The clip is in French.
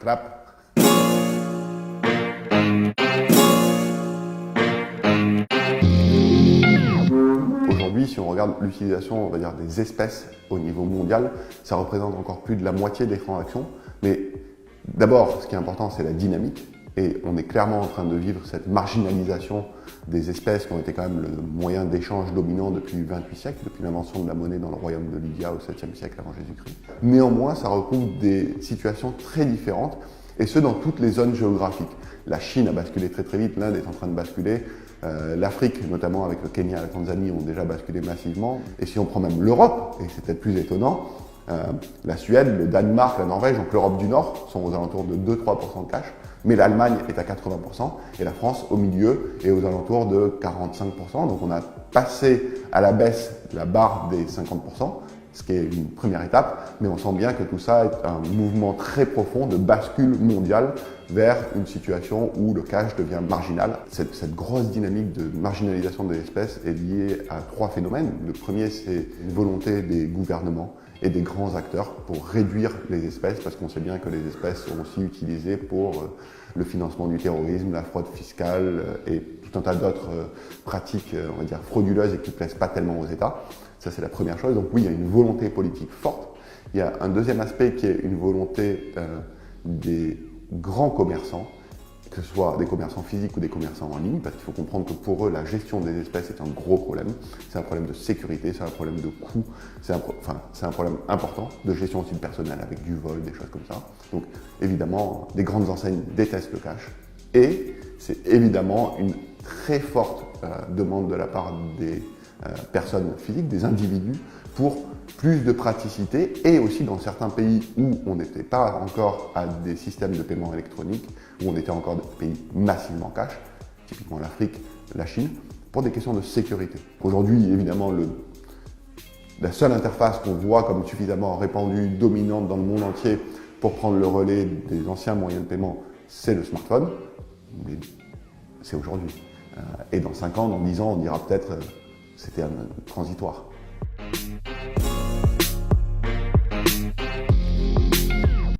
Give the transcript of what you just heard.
Clap. Aujourd'hui, si on regarde l'utilisation, on va dire, des espèces au niveau mondial, ça représente encore plus de la moitié des transactions. Mais d'abord, ce qui est important, c'est la dynamique. Et on est clairement en train de vivre cette marginalisation des espèces qui ont été quand même le moyen d'échange dominant depuis 28 siècles, depuis l'invention de la monnaie dans le royaume de Lydia au 7e siècle avant Jésus-Christ. Néanmoins, ça recouvre des situations très différentes, et ce dans toutes les zones géographiques. La Chine a basculé très très vite, l'Inde est en train de basculer, l'Afrique, notamment avec le Kenya et la Tanzanie, ont déjà basculé massivement. Et si on prend même l'Europe, et c'est peut-être plus étonnant, la Suède, le Danemark, la Norvège, donc l'Europe du Nord, sont aux alentours de 2-3% de cash, mais l'Allemagne est à 80% et la France au milieu est aux alentours de 45%. Donc on a passé à la baisse la barre des 50%, ce qui est une première étape, mais on sent bien que tout ça est un mouvement très profond de bascule mondiale vers une situation où le cash devient marginal. Cette grosse dynamique de marginalisation des espèces est liée à 3 phénomènes. Le premier, c'est une volonté des gouvernements et des grands acteurs pour réduire les espèces, parce qu'on sait bien que les espèces sont aussi utilisées pour le financement du terrorisme, la fraude fiscale et tout un tas d'autres pratiques, on va dire, frauduleuses et qui ne plaisent pas tellement aux États. Ça, c'est la première chose. Donc oui, il y a une volonté politique forte. Il y a un deuxième aspect qui est une volonté des grands commerçants, que ce soit des commerçants physiques ou des commerçants en ligne, parce qu'il faut comprendre que pour eux, la gestion des espèces est un gros problème. C'est un problème de sécurité, c'est un problème de coût, c'est un problème important de gestion aussi de personnel avec du vol, des choses comme ça. Donc évidemment, des grandes enseignes détestent le cash. Et c'est évidemment une très forte demande de la part des personnes physiques, des individus, pour plus de praticité, et aussi dans certains pays où on n'était pas encore à des systèmes de paiement électronique, où on était encore des pays massivement cash, typiquement l'Afrique, la Chine, pour des questions de sécurité. Aujourd'hui, évidemment, la seule interface qu'on voit comme suffisamment répandue, dominante dans le monde entier pour prendre le relais des anciens moyens de paiement, c'est le smartphone, mais c'est aujourd'hui. Et dans 5 ans, dans 10 ans, on dira peut-être c'était un transitoire.